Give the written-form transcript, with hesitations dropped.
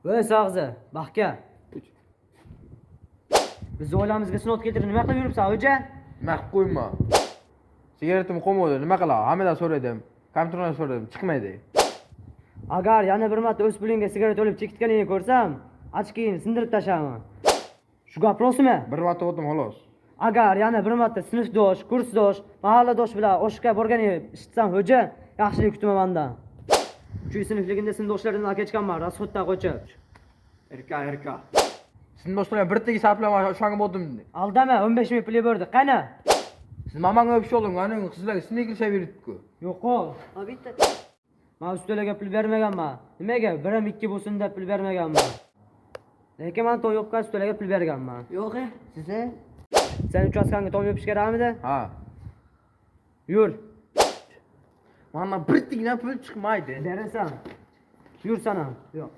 Voy Sag'zi, Baxka. Biz oilamizga sinov keltirib nima qilib yuribsan, hoja? Nima qilib qo'yma. Sigaretim qo'ymadi, nima qilay? Hammadan so'radim. Kompyuterdan so'radim, chiqmaydi. Agar yana bir marta o'z pulingga sigaret olib chekitganingni ko'rsam, ochkingni sindirib tashlaman. Shu gap rostmi? Bir marta o'tdim xolos. Agar yana bir marta sinfdosh, kursdosh, mahalladosh bilan oshga borganingni eshitsam, hoja, yaxshilik kutma mendan. 3-sinfligimda sinfdoshlarimdan akechganman, rasxoddan qochib. Erka. Sinfdoshlar bir tegi sarflama o'shanga bo'ldim. Aldama, 15 ming puli berdi. Qani? Siz mamanga o'pish olding, ana qizlarga snikers beribdi-ku. Yo'q-ku. Bitta. Men ustalarga pul bermaganman. Nimaga? 1-2 bo'lsin deb pul bermaganman. Lekin men to'y yo'qqa ustalarga pul berganman. Yo'q, Siz? Sen uchastkangga to'y yo'pish kerakmidi? Ha. Yur. Mana bir tegina pul chiqmaydi. Berasan. Yur sana. Yo'q.